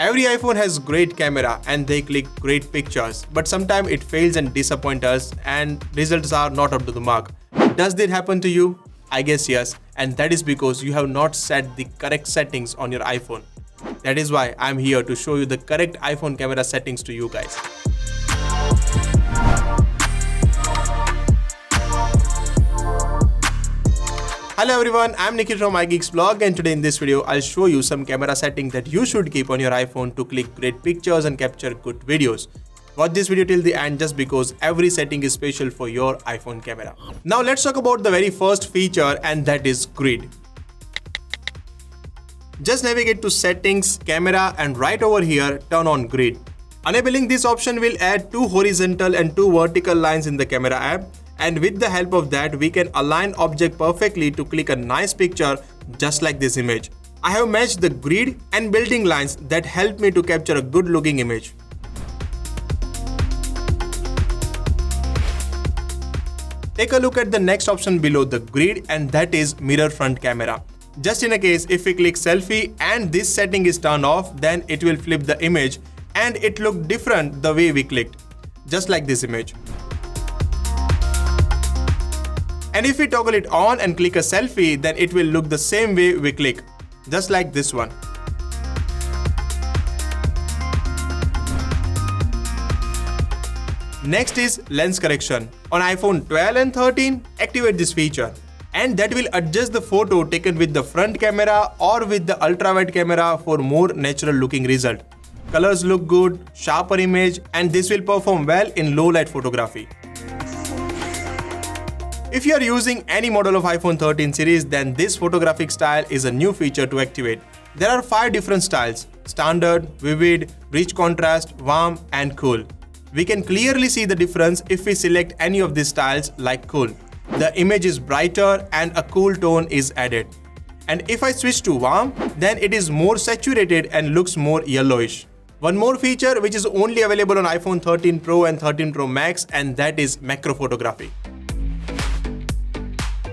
Every iPhone has great camera and they click great pictures, but sometimes it fails and disappoints us and results are not up to the mark. Does that happen to you? I guess yes, and that is because you have not set the correct settings on your iPhone. That is why I'm here to show you the correct iPhone camera settings to you guys. Hello everyone, I'm Nikhil from iGeeksVlog, and today in this video I'll show you some camera settings that you should keep on your iPhone to click great pictures and capture good videos. Watch this video till the end just because every setting is special for your iPhone camera. Now let's talk about the very first feature, and that is grid. Just navigate to settings, camera, and right over here turn on grid. Enabling this option will add 2 horizontal and 2 vertical lines in the camera app. And with the help of that, we can align object perfectly to click a nice picture just like this image. I have matched the grid and building lines that help me to capture a good looking image. Take a look at the next option below the grid, and that is mirror front camera. Just in a case if we click selfie and this setting is turned off, then it will flip the image and it look different the way we clicked. Just like this image. And if we toggle it on and click a selfie, then it will look the same way we click, just like this one. Next is lens correction. On iPhone 12 and 13, activate this feature. And that will adjust the photo taken with the front camera or with the ultra-wide camera for more natural looking result. Colors look good, sharper image, and this will perform well in low light photography. If you are using any model of iPhone 13 series, then this photographic style is a new feature to activate. There are 5 different styles: standard, vivid, rich contrast, warm, and cool. We can clearly see the difference if we select any of these styles like cool. The image is brighter and a cool tone is added. And if I switch to warm, then it is more saturated and looks more yellowish. One more feature which is only available on iPhone 13 Pro and 13 Pro Max, and that is macro photography.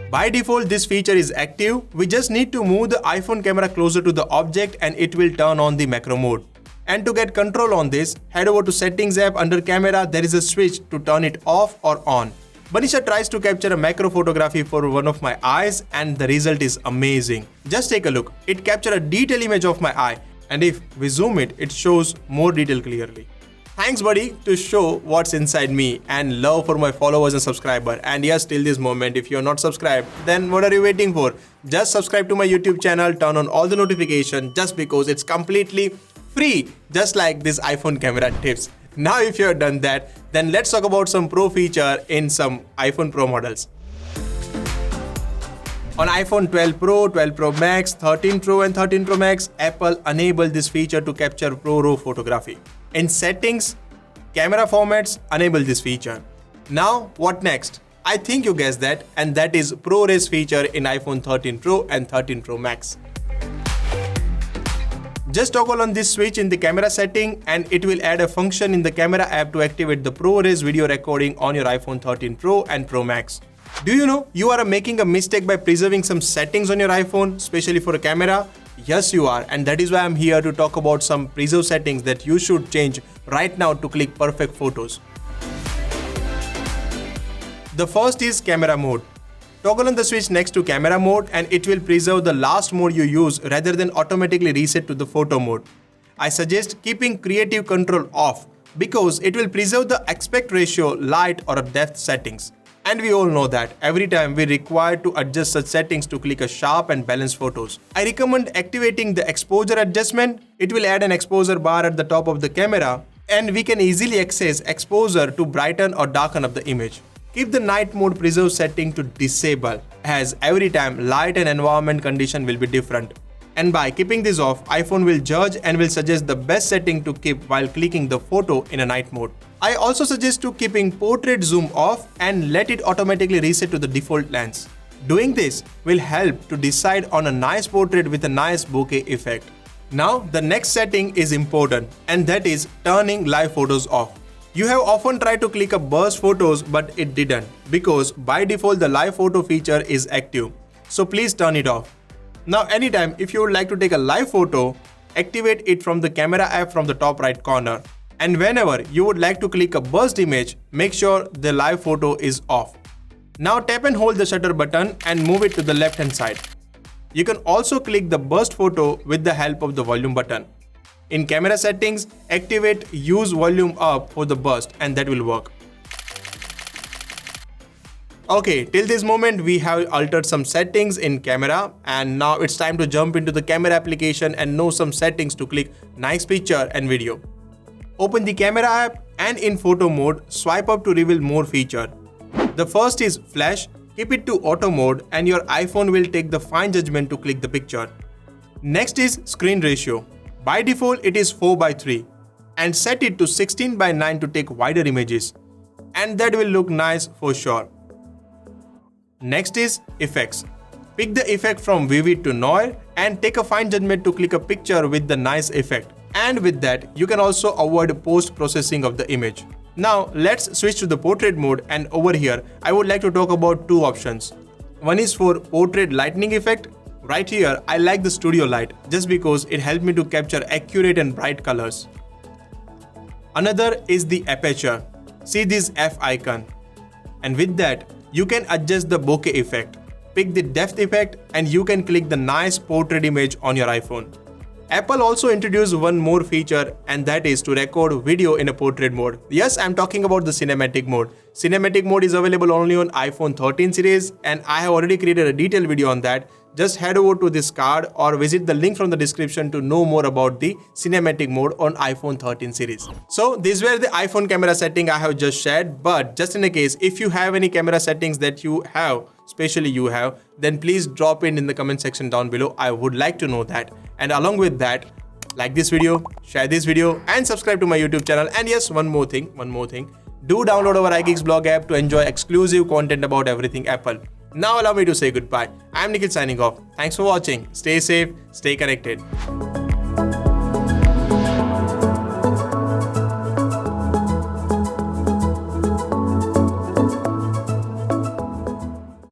By default, this feature is active. We just need to move the iPhone camera closer to the object and it will turn on the macro mode. And to get control on this, head over to Settings app. Under Camera, there is a switch to turn it off or on. Banisha tries to capture a macro photography for one of my eyes and the result is amazing. Just take a look. It captured a detailed image of my eye, and if we zoom it, it shows more detail clearly. Thanks buddy to show what's inside me, and love for my followers and subscribers. And yes, till this moment, if you're not subscribed, then what are you waiting for? Just subscribe to my YouTube channel, turn on all the notifications just because it's completely free, just like this iPhone camera tips. Now if you have done that, then let's talk about some pro feature in some iPhone Pro models. On iPhone 12 Pro, 12 Pro Max, 13 Pro and 13 Pro Max, Apple enabled this feature to capture ProRAW photography. In settings, camera formats, enable this feature. Now what next? I think you guessed that, and that is ProRes feature in iPhone 13 Pro and 13 Pro Max. Just toggle on this switch in the camera setting and it will add a function in the camera app to activate the ProRes video recording on your iPhone 13 Pro and Pro Max. Do you know you are making a mistake by preserving some settings on your iPhone, especially for a camera? Yes, you are, and that is why I'm here to talk about some preserve settings that you should change right now to click perfect photos. The first is camera mode. Toggle on the switch next to camera mode and it will preserve the last mode you use rather than automatically reset to the photo mode. I suggest keeping creative control off because it will preserve the aspect ratio, light or depth settings. And we all know that every time we require to adjust such settings to click a sharp and balanced photos. I recommend activating the exposure adjustment. It will add an exposure bar at the top of the camera and we can easily access exposure to brighten or darken up the image. Keep the night mode preserve setting to disable, as every time light and environment condition will be different. And by keeping this off, iPhone will judge and will suggest the best setting to keep while clicking the photo in a night mode. I also suggest to keeping portrait zoom off and let it automatically reset to the default lens. Doing this will help to decide on a nice portrait with a nice bokeh effect. Now the next setting is important, and that is turning live photos off. You have often tried to click a burst photos but it didn't because by default the live photo feature is active. So please turn it off. Now anytime if you would like to take a live photo, activate it from the camera app from the top right corner. And whenever you would like to click a burst image, make sure the live photo is off. Now tap and hold the shutter button and move it to the left hand side. You can also click the burst photo with the help of the volume button. In camera settings, activate use volume up for the burst and that will work. Okay, till this moment we have altered some settings in camera, and now it's time to jump into the camera application and know some settings to click nice picture and video. Open the camera app and in photo mode, swipe up to reveal more feature. The first is flash. Keep it to auto mode and your iPhone will take the fine judgment to click the picture. Next is screen ratio. By default it is 4:3 and set it to 16:9 to take wider images, and that will look nice for sure. Next is effects. Pick the effect from vivid to noir and take a fine judgment to click a picture with the nice effect. And with that, you can also avoid post-processing of the image. Now let's switch to the portrait mode, and over here I would like to talk about two options. One is for portrait lightning effect. Right here I like the studio light just because it helped me to capture accurate and bright colors. Another is the aperture. See this F icon. And with that, you can adjust the bokeh effect. Pick the depth effect and you can click the nice portrait image on your iPhone. Apple also introduced one more feature, and that is to record video in a portrait mode. Yes, I'm talking about the cinematic mode. Cinematic mode is available only on iPhone 13 series, and I have already created a detailed video on that. Just head over to this card or visit the link from the description to know more about the cinematic mode on iPhone 13 series. So these were the iPhone camera setting I have just shared, but just in a case, if you have any camera settings that you have, especially you have, then please drop it in the comment section down below. I would like to know that. And along with that, like this video, share this video and subscribe to my YouTube channel. And yes, one more thing. Do download our iGeeks blog app to enjoy exclusive content about everything Apple. Now allow me to say goodbye. I'm Nikhil signing off. Thanks for watching. Stay safe, stay connected.